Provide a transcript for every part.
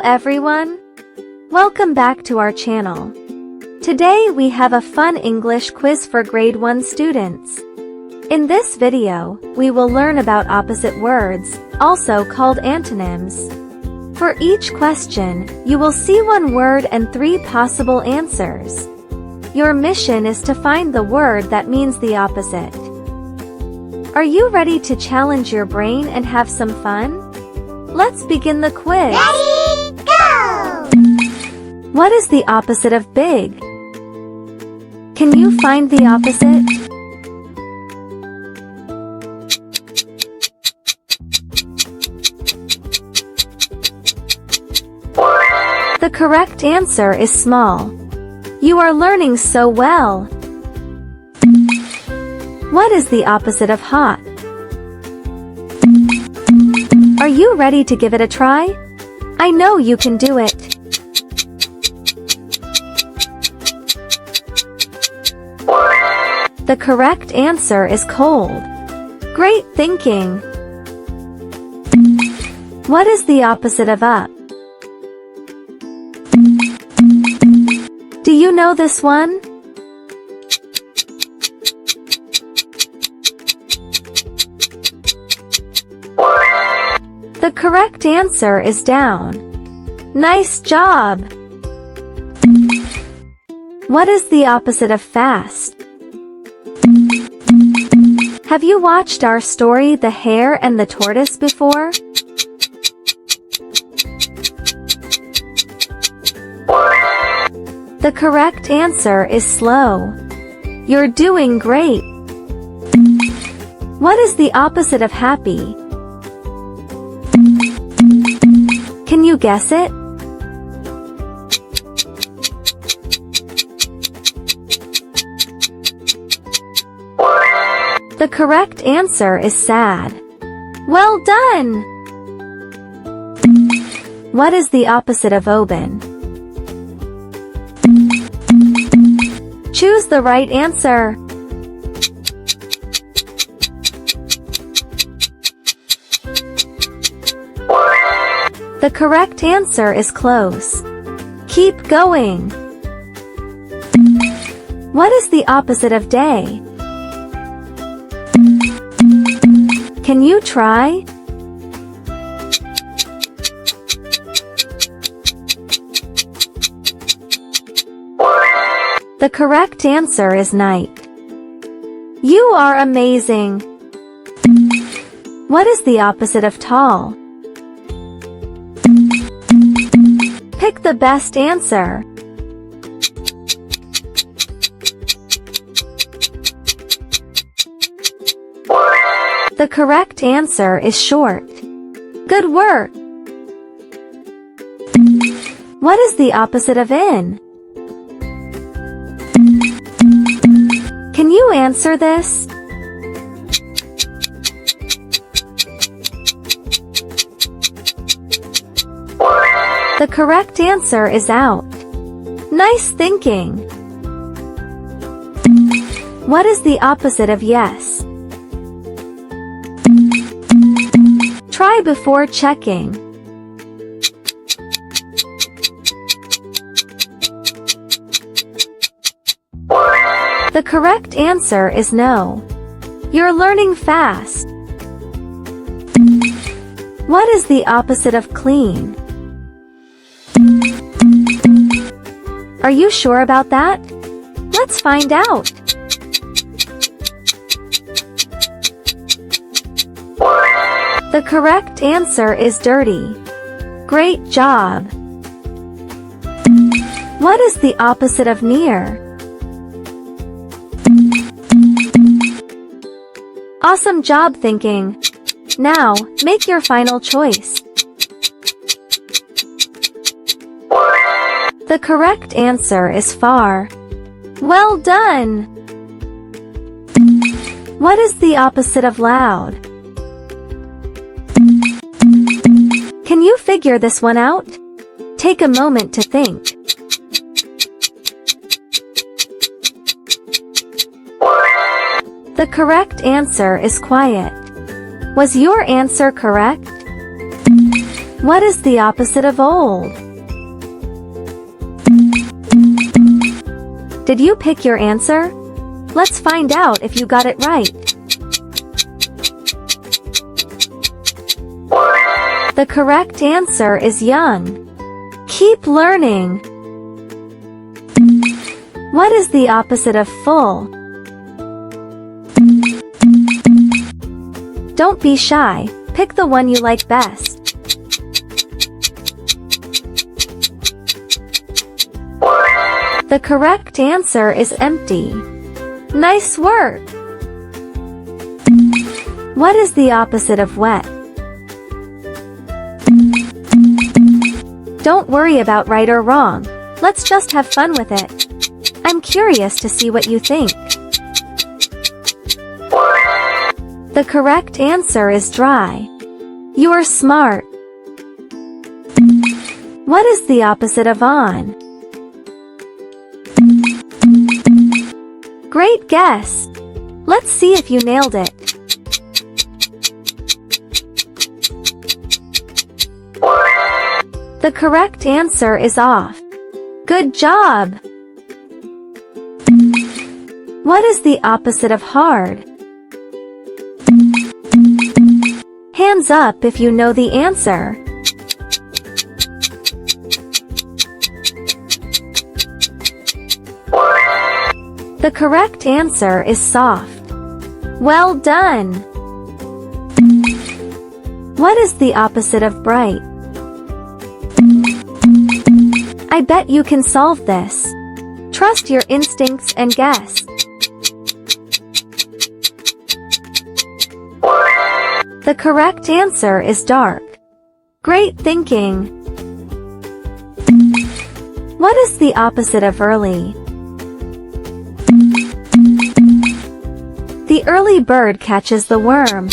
everyone! Welcome back to our channel. Today we have a fun English quiz for grade 1 students. In this video, we will learn about opposite words, also called antonyms. For each question, you will see one word and 3 possible answers. Your mission is to find the word that means the opposite. Are you ready to challenge your brain and have some fun? Let's begin the quiz. Ready, go! What is the opposite of big? Can you find the opposite? The correct answer is small. You are learning so well. What is the opposite of hot? Are you ready to give it a try? I know you can do it. The correct answer is cold. Great thinking. What is the opposite of up? Do you know this one? The correct answer is down. Nice job! What is the opposite of fast? Have you watched our story The Hare and the Tortoise before? The correct answer is slow. You're doing great. What is the opposite of happy? Can you guess it? The correct answer is sad. Well done! What is the opposite of open? Choose the right answer. The correct answer is close. Keep going. What is the opposite of day? Can you try? The correct answer is night. You are amazing. What is the opposite of tall? Pick the best answer. The correct answer is short. Good work! What is the opposite of in? Can you answer this? The correct answer is out. Nice thinking. What is the opposite of yes? Try before checking. The correct answer is no. You're learning fast. What is the opposite of clean? Are you sure about that? Let's find out. The correct answer is dirty. Great job! What is the opposite of near? Awesome job thinking. Now, make your final choice. The correct answer is far. Well done! What is the opposite of loud? Can you figure this one out? Take a moment to think. The correct answer is quiet. Was your answer correct? What is the opposite of old? Did you pick your answer? Let's find out if you got it right. The correct answer is young. Keep learning. What is the opposite of full? Don't be shy, pick the one you like best. The correct answer is empty. Nice work! What is the opposite of wet? Don't worry about right or wrong. Let's just have fun with it. I'm curious to see what you think. The correct answer is dry. You're smart. What is the opposite of on? Great guess! Let's see if you nailed it. The correct answer is off. Good job! What is the opposite of hard? Hands up if you know the answer. The correct answer is soft. Well done! What is the opposite of bright? I bet you can solve this. Trust your instincts and guess. The correct answer is dark. Great thinking! What is the opposite of early? The early bird catches the worm.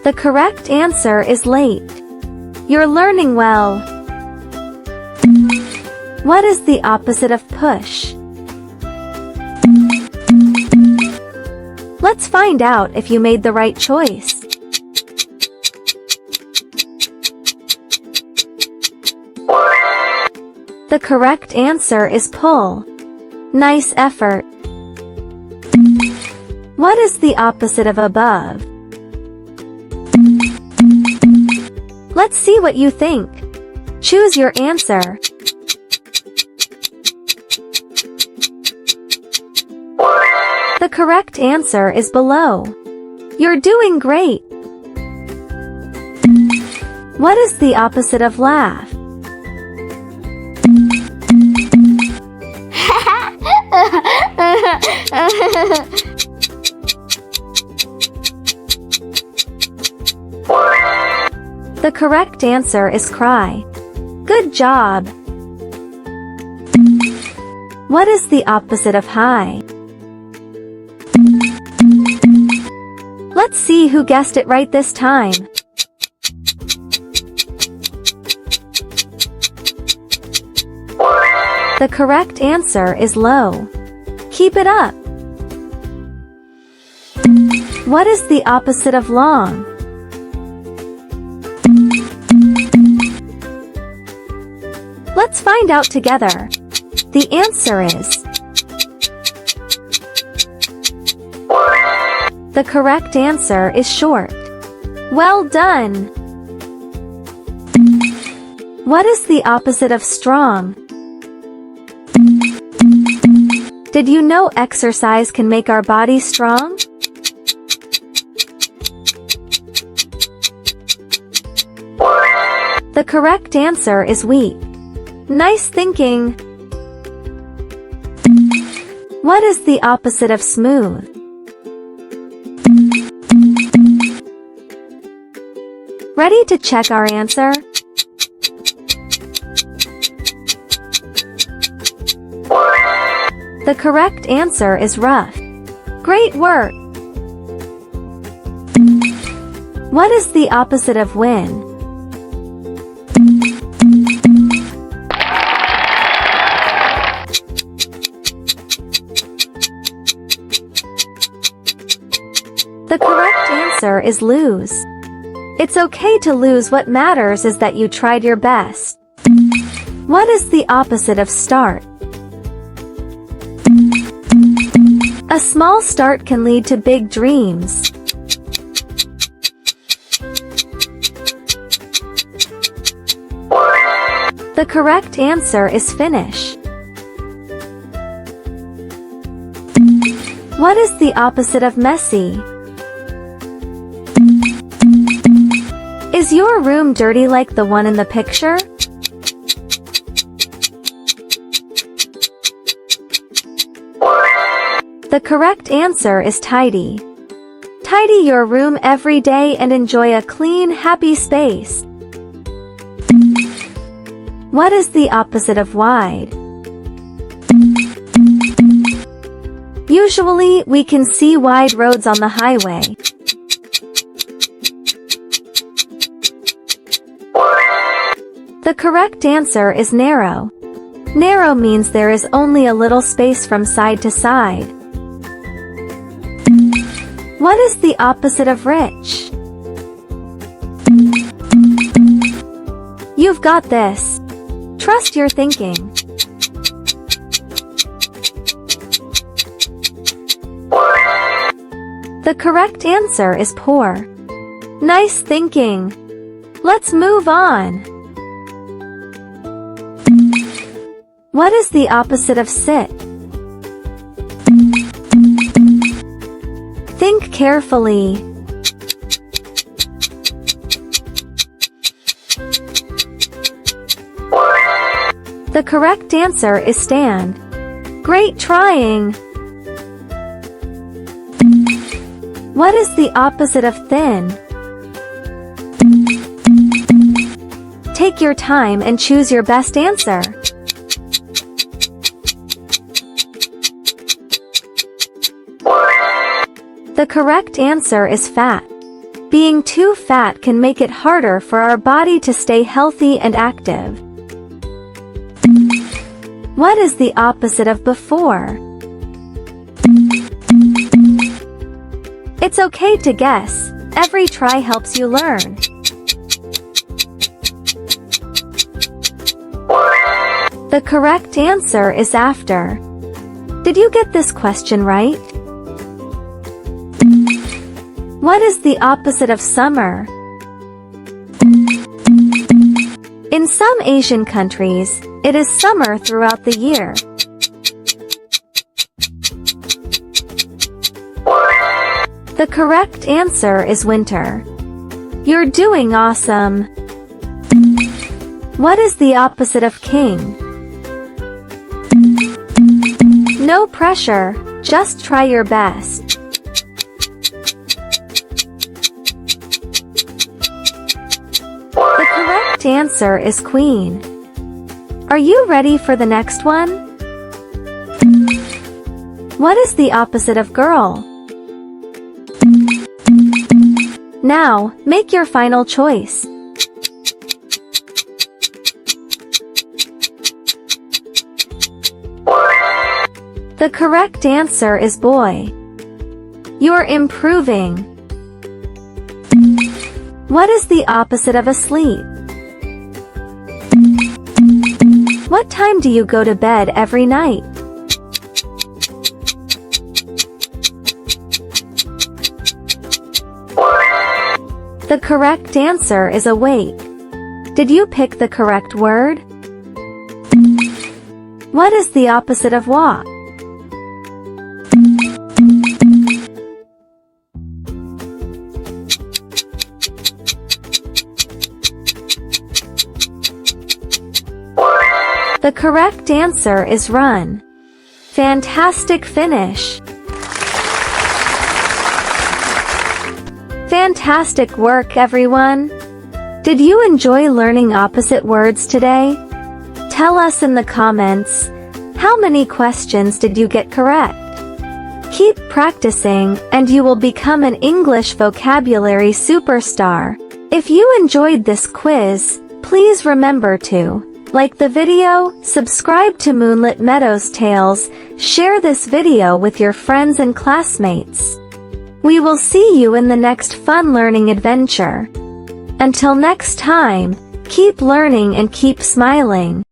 The correct answer is late. You're learning well. What is the opposite of push? Let's find out if you made the right choice. The correct answer is pull. Nice effort. What is the opposite of above? Let's see what you think. Choose your answer. The correct answer is below. You're doing great. What is the opposite of laugh? The correct answer is cry. Good job! What is the opposite of high? Let's see who guessed it right this time. The correct answer is low. Keep it up! What is the opposite of long? Let's find out together. The answer is... The correct answer is short. Well done! What is the opposite of strong? Did you know exercise can make our body strong? The correct answer is weak. Nice thinking! What is the opposite of smooth? Ready to check our answer? The correct answer is rough. Great work! What is the opposite of win? is lose. It's okay to lose. What matters is that you tried your best. What is the opposite of start? A small start can lead to big dreams. The correct answer is finish. What is the opposite of messy? Is your room dirty like the one in the picture? The correct answer is tidy. Tidy your room every day and enjoy a clean, happy space. What is the opposite of wide? Usually, we can see wide roads on the highway. The correct answer is narrow. Narrow means there is only a little space from side to side. What is the opposite of rich? You've got this. Trust your thinking. The correct answer is poor. Nice thinking. Let's move on. What is the opposite of sit? Think carefully. The correct answer is stand. Great trying. What is the opposite of thin? Take your time and choose your best answer. The correct answer is fat. Being too fat can make it harder for our body to stay healthy and active. What is the opposite of before? It's okay to guess. Every try helps you learn. The correct answer is after. Did you get this question right? What is the opposite of summer? In some Asian countries, it is summer throughout the year. The correct answer is winter. You're doing awesome. What is the opposite of king? No pressure, just try your best. The correct answer is queen. Are you ready for the next one? What is the opposite of girl? Now, make your final choice. The correct answer is boy. You're improving. What is the opposite of asleep? What time do you go to bed every night? The correct answer is awake. Did you pick the correct word? What is the opposite of walk? The correct answer is run. Fantastic finish. Fantastic work, everyone. Did you enjoy learning opposite words today? Tell us in the comments, how many questions did you get correct? Keep practicing, and you will become an English vocabulary superstar. If you enjoyed this quiz, please remember to like the video, subscribe to Moonlit Meadows Tales, share this video with your friends and classmates. We will see you in the next fun learning adventure. Until next time, keep learning and keep smiling.